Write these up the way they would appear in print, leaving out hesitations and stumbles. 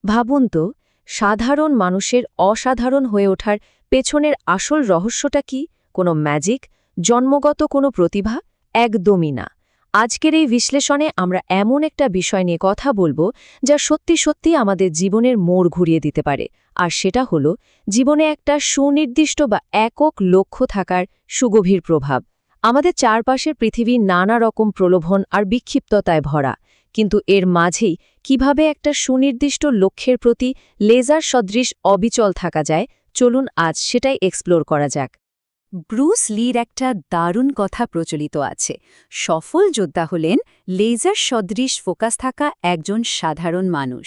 ভাবুন তো, সাধারণ মানুষের অসাধারণ হয়ে ওঠার পেছনের আসল রহস্যটা কি? কোনো ম্যাজিক, জন্মগত কোনো প্রতিভা? একদমই না। আজকের এই বিশ্লেষণে আমরা এমন একটা বিষয় নিয়ে কথা বলবো যা সত্যি সত্যি আমাদের জীবনের মোড় ঘুরিয়ে দিতে পারে, আর সেটা হলো জীবনে একটা সুনির্দিষ্ট বা একক লক্ষ্য থাকার সুগভীর প্রভাব। আমাদের চারপাশের পৃথিবী নানা রকম প্রলোভন আর বিক্ষিপ্ততায় ভরা, কিন্তু এর মাঝেই কিভাবে একটা সুনির্দিষ্ট লক্ষ্যের প্রতি লেজার সদৃশ অবিচল থাকা যায়, চলুন আজ সেটাই এক্সপ্লোর করা যাক। ব্রুস লির একটা দারুণ কথা প্রচলিত আছে। সফল যোদ্ধা হলেন লেজার সদৃশ ফোকাস থাকা একজন সাধারণ মানুষ।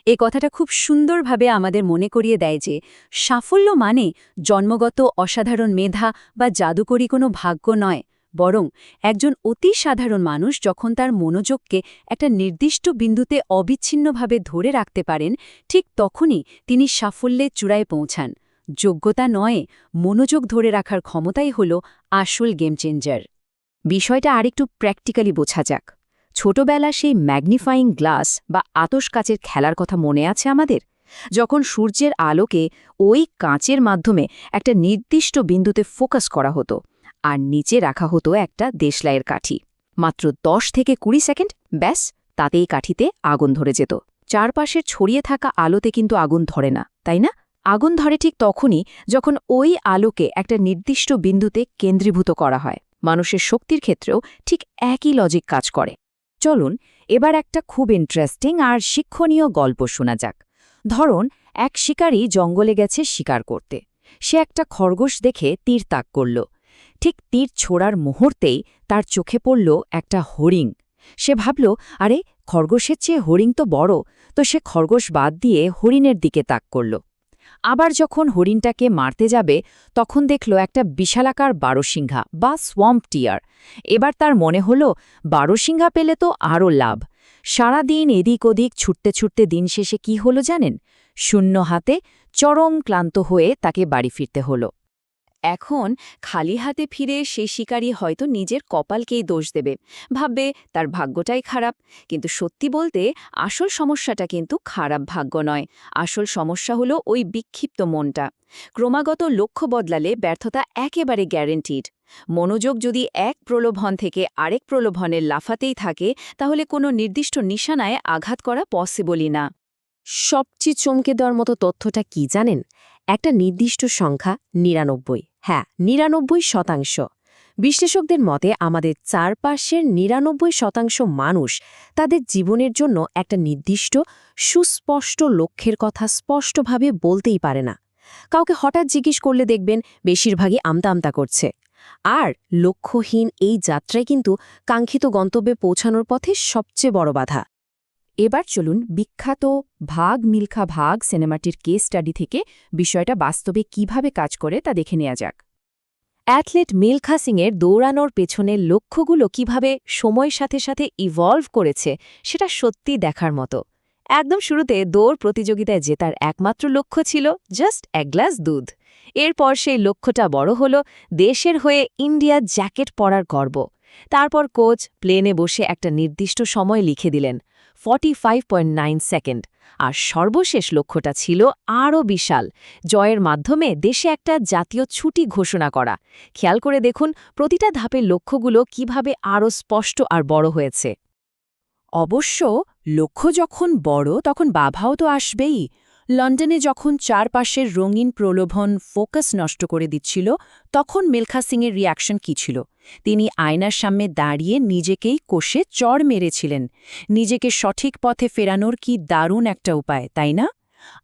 এ কথাটা খুব সুন্দরভাবে আমাদের মনে করিয়ে দেয় যে সাফল্য মানে জন্মগত অসাধারণ মেধা বা জাদুকরী কোনো ভাগ্য নয়, বরং একজন অতি সাধারণ মানুষ যখন তার মনোযোগকে একটা নির্দিষ্ট বিন্দুতে অবিচ্ছিন্নভাবে ধরে রাখতে পারেন, ঠিক তখনই তিনি সাফল্যের চূড়ায় পৌঁছান। যোগ্যতা নয়, মনোযোগ ধরে রাখার ক্ষমতাই হল আসল গেম চেঞ্জার। বিষয়টা আরেকটু প্র্যাকটিক্যালি বোঝা যাক। ছোটবেলা সেই ম্যাগনিফাইং গ্লাস বা আতশ কাচের খেলার কথা মনে আছে আমাদের? যখন সূর্যের আলোকে ওই কাঁচের মাধ্যমে একটা নির্দিষ্ট বিন্দুতে ফোকাস করা হতো, আর নিচে রাখা হতো একটা দেশলাইয়ের কাঠি। মাত্র 10 থেকে 20 সেকেন্ড, ব্যাস, তাতেই কাঠিতে আগুন ধরে যেত। চারপাশের ছড়িয়ে থাকা আলোতে কিন্তু আগুন ধরে না, তাই না? আগুন ধরে ঠিক তখনই যখন ওই আলোকে একটা নির্দিষ্ট বিন্দুতে কেন্দ্রীভূত করা হয়। মানুষের শক্তির ক্ষেত্রেও ঠিক একই লজিক কাজ করে। চলুন এবার একটা খুব ইন্টারেস্টিং আর শিক্ষণীয় গল্প শোনা যাক। ধরুন, এক শিকারী জঙ্গলে গেছে শিকার করতে। সে একটা খরগোশ দেখে তীর তাক করল। ঠিক তীর ছোড়ার মুহূর্তেই তার চোখে পড়ল একটা হরিণ। সে ভাবল, আরে, খরগোশের চেয়ে হরিণ তো বড়। তো সে খরগোশ বাদ দিয়ে হরিণের দিকে তাক করল। আবার যখন হরিণটাকে মারতে যাবে, তখন দেখল একটা বিশালাকার বারোসিংহা বা সোয়াম্প টিয়ার। এবার তার মনে হল, বারোসিংহা পেলে তো আরও লাভ। সারাদিন এদিক ওদিক ছুটতে ছুটতে দিন শেষে কি হলো জানেন? শূন্য হাতে, চরম ক্লান্ত হয়ে তাকে বাড়ি ফিরতে হল। এখন খালি হাতে ফিরে সেই শিকারী হয়তো নিজের কপালকেই দোষ দেবে, ভাববে তার ভাগ্যটাই খারাপ। কিন্তু সত্যি বলতে আসল সমস্যাটা কিন্তু খারাপ ভাগ্য নয়। আসল সমস্যা হলো ওই বিক্ষিপ্ত মনটা। ক্রমাগত লক্ষ্য বদলালে ব্যর্থতা একেবারে গ্যারেন্টিড। মনোযোগ যদি এক প্রলোভন থেকে আরেক প্রলোভনের লাফাতেই থাকে, তাহলে কোনো নির্দিষ্ট নিশানায় আঘাত করা পসিবলই না। সবচেয়ে চমকে দেওয়ার মতো তথ্যটা কি জানেন? একটা নির্দিষ্ট সংখ্যা ৯৯। হ্যাঁ, ৯৯%। বিশ্লেষকদের মতে আমাদের চারপাশের ৯৯% মানুষ তাদের জীবনের জন্য একটা নির্দিষ্ট সুস্পষ্ট লক্ষ্যের কথা স্পষ্টভাবে বলতেই পারে না। কাউকে হঠাৎ জিজ্ঞেস করলে দেখবেন বেশিরভাগই আমতা আমতা করছে। আর লক্ষ্যহীন এই যাত্রায় কিন্তু কাঙ্ক্ষিত গন্তব্যে পৌঁছানোর পথে সবচেয়ে বড় বাধা। এবার চলুন বিখ্যাত ভাগ মিলখা ভাগ সিনেমাটির কেস স্টাডি থেকে বিষয়টা বাস্তবে কিভাবে কাজ করে তা দেখে নেওয়া যাক। অ্যাথলেট মিলখা সিংয়ের দৌড়ানোর পেছনের লক্ষ্যগুলো কিভাবে সময়ের সাথে সাথে ইভলভ করেছে সেটা সত্যি দেখার মতো। একদম শুরুতে দৌড় প্রতিযোগিতায় জেতার একমাত্র লক্ষ্য ছিল জাস্ট এক গ্লাস দুধ। এরপর সেই লক্ষ্যটা বড় হল দেশের হয়ে ইন্ডিয়া জ্যাকেট পরার গর্ব। তারপর কোচ প্লেনে বসে একটা নির্দিষ্ট সময় লিখে দিলেন, 45.9 সেকেন্ড। আর সর্বশেষ লক্ষ্যটা ছিল আরও বিশাল, জয়ের মাধ্যমে দেশে একটা জাতীয় ছুটি ঘোষণা করা। খেয়াল করে দেখুন প্রতিটা ধাপের লক্ষ্যগুলো কিভাবে আরও স্পষ্ট আর বড় হয়েছে। অবশ্য লক্ষ্য যখন বড়, তখন বাধাও তো আসবেই। লন্ডনে যখন চারপাশের রঙিন প্রলোভন ফোকাস নষ্ট করে দিচ্ছিল, তখন মিলখা সিংয়ের রিয়াকশন কী ছিল? তিনি আয়নার সামনে দাঁড়িয়ে নিজেকেই কষে চড় মেরেছিলেন। নিজেকে সঠিক পথে ফেরানোর কি দারুণ একটা উপায়, তাই না?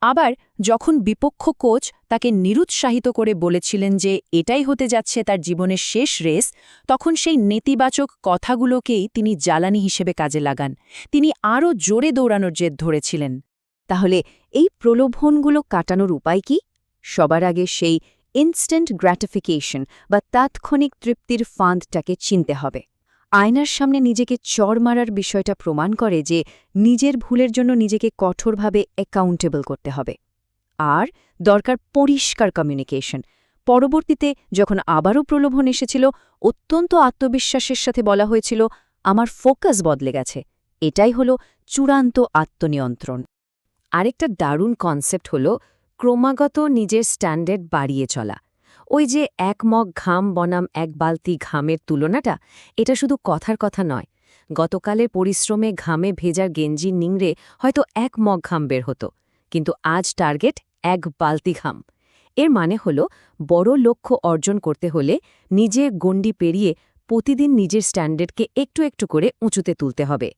আবার যখন বিপক্ষ কোচ তাকে নিরুৎসাহিত করে বলেছিলেন যে এটাই হতে যাচ্ছে তার জীবনের শেষ রেস, তখন সেই নেতিবাচক কথাগুলোকেই তিনি জ্বালানি হিসেবে কাজে লাগান। তিনি আরও জোরে দৌড়ানোর জেদ ধরেছিলেন। তাহলে এই প্রলোভনগুলো কাটানোর উপায় কি? সবার আগে সেই ইনস্ট্যান্ট গ্র্যাটিফিকেশন বা তাৎক্ষণিক তৃপ্তির ফাঁদটাকে চিনতে হবে। আয়নার সামনে নিজেকে চড় মারার বিষয়টা প্রমাণ করে যে নিজের ভুলের জন্য নিজেকে কঠোরভাবে অ্যাকাউন্টেবল করতে হবে। আর দরকার পরিষ্কার কমিউনিকেশন। পরবর্তীতে যখন আবারও প্রলোভন এসেছিল, অত্যন্ত আত্মবিশ্বাসের সাথে বলা হয়েছিল, আমার ফোকাস বদলে গেছে। এটাই হলো চূড়ান্ত আত্মনিয়ন্ত্রণ। আরেকটা দারুণ কনসেপ্ট হলো ক্রমাগত নিজের স্ট্যান্ডার্ড বাড়িয়ে চলা। ওই যে 1 মগ ঘাম বনাম 1 বালতি ঘামের তুলনাটা, এটা শুধু কথার কথা নয়। গতকালের পরিশ্রমে ঘামে ভেজা গেঞ্জি নিংড়ে হয়তো 1 মগ ঘাম বের হতো, কিন্তু আজ টার্গেট 1 বালতি ঘাম। এর মানে হলো বড় লক্ষ্য অর্জন করতে হলে নিজের গণ্ডি পেরিয়ে প্রতিদিন নিজের স্ট্যান্ডার্ডকে একটু একটু করে উঁচুতে তুলতে হবে।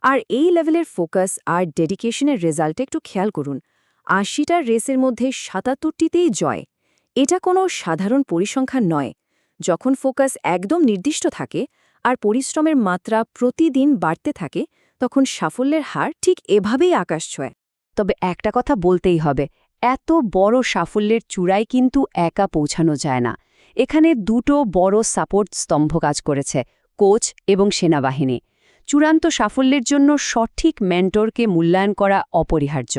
আর এই লেভেলের ফোকাস আর ডেডিকেশনের রেজাল্ট একটু খেয়াল করুন। ৮০টার রেসের মধ্যে ৭৭টিতেই জয়। এটা কোনো সাধারণ পরিসংখ্যান নয়। যখন ফোকাস একদম নির্দিষ্ট থাকে আর পরিশ্রমের মাত্রা প্রতিদিন বাড়তে থাকে, তখন সাফল্যের হার ঠিক এভাবেই আকাশ ছোঁয়। তবে একটা কথা বলতেই হবে, এত বড় সাফল্যের চূড়ায় কিন্তু একা পৌঁছানো যায় না। এখানে দুটো বড় সাপোর্ট স্তম্ভ কাজ করেছে, কোচ এবং সেনাবাহিনী। চূড়ান্ত সাফল্যের জন্য সঠিক মেন্টরকে মূল্যায়ন করা অপরিহার্য।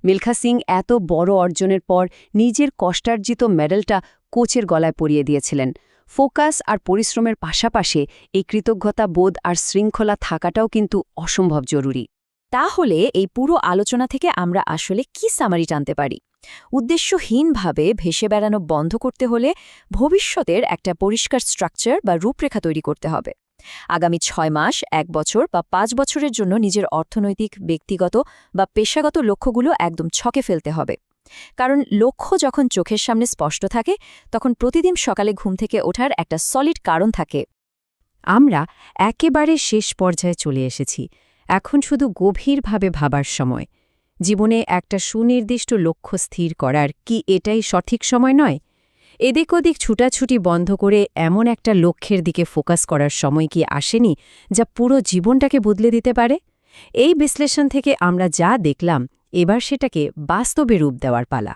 মিলখা সিং এত বড় অর্জনের পর নিজের কষ্টার্জিত মেডেলটা কোচের গলায় পরিয়ে দিয়েছিলেন। ফোকাস আর পরিশ্রমের পাশাপাশি এই কৃতজ্ঞতা বোধ আর শৃঙ্খলা থাকাটাও কিন্তু অসম্ভব জরুরি। তাহলে এই পুরো আলোচনা থেকে আমরা আসলে কি সামারি টানতে পারি? উদ্দেশ্যহীনভাবে ভেসে বেড়ানো বন্ধ করতে হলে ভবিষ্যতের একটা পরিষ্কার স্ট্রাকচার বা রূপরেখা তৈরি করতে হবে। আগামী ৬ মাস, ১ বছর বা ৫ বছরের জন্য নিজের অর্থনৈতিক, ব্যক্তিগত বা পেশাগত লক্ষ্যগুলো একদম ছকে ফেলতে হবে। কারণ লক্ষ্য যখন চোখের সামনে স্পষ্ট থাকে, তখন প্রতিদিন সকালে ঘুম থেকে ওঠার একটা সলিড কারণ থাকে। আমরা একেবারে শেষ পর্যায়ে চলে এসেছি। এখন শুধু গভীরভাবে ভাবার সময়। জীবনে একটা সুনির্দিষ্ট লক্ষ্য স্থির করার কি এটাই সঠিক সময় নয়? এদিক ওদিক ছুটাছুটি বন্ধ করে এমন একটা লক্ষ্যের দিকে ফোকাস করার সময় কি আসেনি যা পুরো জীবনটাকে বদলে দিতে পারে? এই বিশ্লেষণ থেকে আমরা যা দেখলাম, এবার সেটাকে বাস্তবে রূপ দেওয়ার পালা।